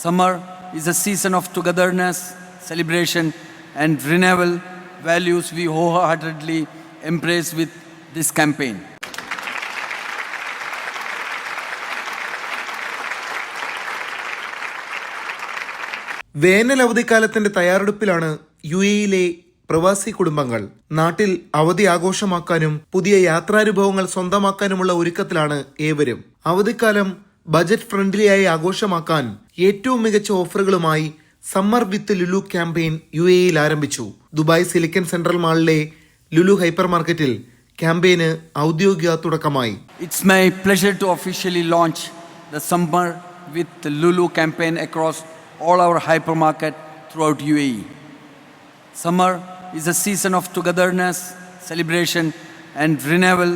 Summer is a season of togetherness, celebration, and renewal, values we wholeheartedly embrace with this campaign. വേനൽ അവധിക്കാലത്തിന്റെ തയ്യാറെടുപ്പിലാണ് യുഎഇയിലെ പ്രവാസി കുടുംബങ്ങൾ. നാട്ടിൽ അവധി ആഘോഷമാക്കാനും പുതിയ യാത്രാനുഭവങ്ങൾ സ്വന്തമാക്കാനുമുള്ള ഒരുക്കത്തിലാണ് ഏവരും. അവധിക്കാലം ബജറ്റ് ഫ്രണ്ട്ലിയായി ആഘോഷമാക്കാൻ ഏറ്റവും മികച്ച ഓഫറുകളുമായി സമ്മർ വിത്ത് ലുലു ക്യാമ്പയിൻ യുഎഇയിൽ ആരംഭിച്ചു. ദുബായ് സിലിക്കൺ സെൻട്രൽ മാളിലെ ലുലു ഹൈപ്പർ മാർക്കറ്റിൽ ക്യാമ്പയിന് ഔദ്യോഗിക തുടക്കമായി. It's my pleasure to officially launch the Summer with Lulu campaign across all our hypermarket throughout UAE. Summer is a season of togetherness, celebration, and renewal,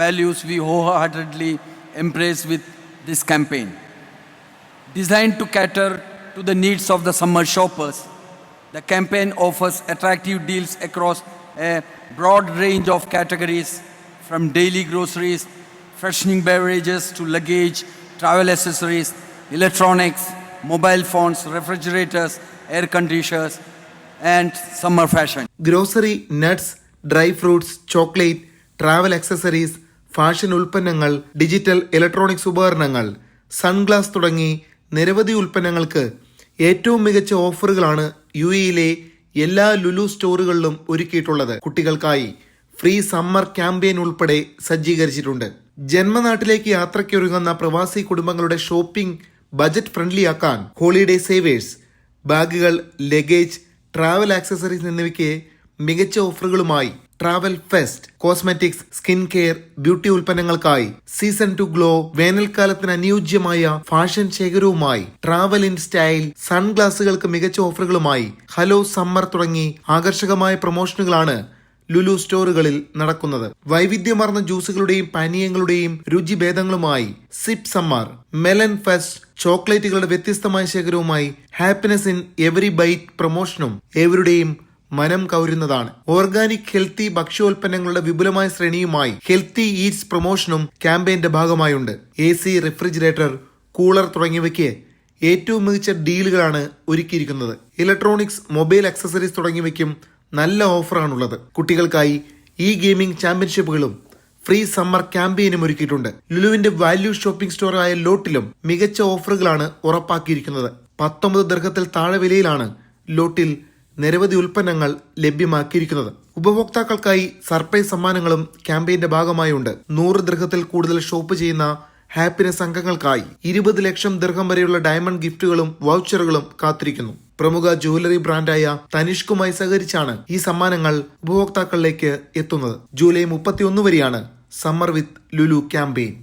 values we wholeheartedly embrace with this campaign. Designed to cater to the needs of the summer shoppers, the campaign offers attractive deals across a broad range of categories, from daily groceries, freshening beverages to luggage, travel accessories, electronics, mobile phones, refrigerators, air conditioners, and summer fashion. Grocery, nuts, dry fruits, chocolate, travel accessories, fashion ഉൽപ്പന്നങ്ങൾ, digital electronics ഉപകരണങ്ങൾ, sunglass തുടങ്ങി നിരവധി ഉൽപ്പന്നങ്ങൾക്ക് ഏറ്റവും മികച്ച ഓഫറുകളാണ് യുഎഇയിലെ എല്ലാ ലുലു സ്റ്റോറുകളിലും ഒരുക്കിയിട്ടുള്ളത്. കുട്ടികൾക്കായി ഫ്രീ സമ്മർ ക്യാമ്പയിൻ ഉൾപ്പെടെ സജ്ജീകരിച്ചിട്ടുണ്ട്. ജന്മനാട്ടിലേക്ക് യാത്രയ്ക്കൊരുങ്ങുന്ന പ്രവാസി കുടുംബങ്ങളുടെ ഷോപ്പിംഗ് ബജറ്റ് ഫ്രണ്ട്ലി ആക്കാൻ ഹോളിഡേ സേവേഴ്സ്, ബാഗുകൾ, ലഗേജ്, ട്രാവൽ ആക്സസറീസ് എന്നിവയ്ക്ക് മികച്ച ഓഫറുകളുമായി travel fest, cosmetics, skin care, beauty ഉൽപ്പന്നങ്ങൾക്കായി സീസൺ ടു ഗ്ലോ, വേനൽക്കാലത്തിന് അനുയോജ്യമായ ഫാഷൻ ശേഖരവുമായി ട്രാവൽ ഇൻ സ്റ്റൈൽ, സൺഗ്ലാസുകൾക്ക് മികച്ച ഓഫറുകളുമായി ഹലോ സമ്മർ തുടങ്ങി ആകർഷകമായ പ്രൊമോഷനുകളാണ് ലുലു സ്റ്റോറുകളിൽ നടക്കുന്നത്. വൈവിധ്യമാർന്ന ജ്യൂസുകളുടെയും പാനീയങ്ങളുടെയും രുചിഭേദങ്ങളുമായി സിപ്പ് സമ്മർ, മെലൻ ഫെസ്റ്റ്, ചോക്ലേറ്റുകളുടെ വ്യത്യസ്തമായ ശേഖരവുമായി ഹാപ്പിനെസ് ഇൻ എവറി ബൈറ്റ് പ്രൊമോഷനും ഏവരുടെയും മനം കവരുന്നതാണ്. ഓർഗാനിക് ഹെൽത്തി ഭക്ഷ്യോൽപ്പന്നങ്ങളുടെ വിപുലമായ ശ്രേണിയുമായി ഹെൽത്തി ഈറ്റ്സ് പ്രൊമോഷനും ക്യാമ്പയിന്റെ ഭാഗമായുണ്ട്. AC, റെഫ്രിജറേറ്റർ, കൂളർ തുടങ്ങിയവയ്ക്ക് ഏറ്റവും മികച്ച ഡീലുകളാണ് ഒരുക്കിയിരിക്കുന്നത്. ഇലക്ട്രോണിക്സ്, മൊബൈൽ ആക്സസറീസ് തുടങ്ങിയവയ്ക്കും നല്ല ഓഫറാണുള്ളത്. കുട്ടികൾക്കായി ഈ ഗെയിമിംഗ് ചാമ്പ്യൻഷിപ്പുകളും ഫ്രീ സമ്മർ ക്യാമ്പയിനും ഒരുക്കിയിട്ടുണ്ട്. ലുലുവിന്റെ വാല്യൂ ഷോപ്പിംഗ് സ്റ്റോറായ ലോട്ടിലും മികച്ച ഓഫറുകളാണ് ഉറപ്പാക്കിയിരിക്കുന്നത്. 19 ദിർഹത്തിൽ താഴെ വിലയിലാണ് ലോട്ടിൽ നിരവധി ഉൽപ്പന്നങ്ങൾ ലഭ്യമാക്കിയിരിക്കുന്നത്. ഉപഭോക്താക്കൾക്കായി സർപ്രൈസ് സമ്മാനങ്ങളും ക്യാമ്പയിന്റെ ഭാഗമായുണ്ട്. 100 ദിർഹത്തിൽ കൂടുതൽ ഷോപ്പ് ചെയ്യുന്ന ഹാപ്പിനെസ് അംഗങ്ങൾക്കായി 20 ലക്ഷം ദിർഹം വരെയുള്ള ഡയമണ്ട് ഗിഫ്റ്റുകളും വൗച്ചറുകളും കാത്തിരിക്കുന്നു. പ്രമുഖ ജ്വല്ലറി ബ്രാൻഡായ തനിഷ്കുമായി സഹകരിച്ചാണ് ഈ സമ്മാനങ്ങൾ ഉപഭോക്താക്കളിലേക്ക് എത്തുന്നത്. ജൂലൈ 31 വരെയാണ് സമ്മർ വിത്ത് ലുലു ക്യാമ്പയിൻ.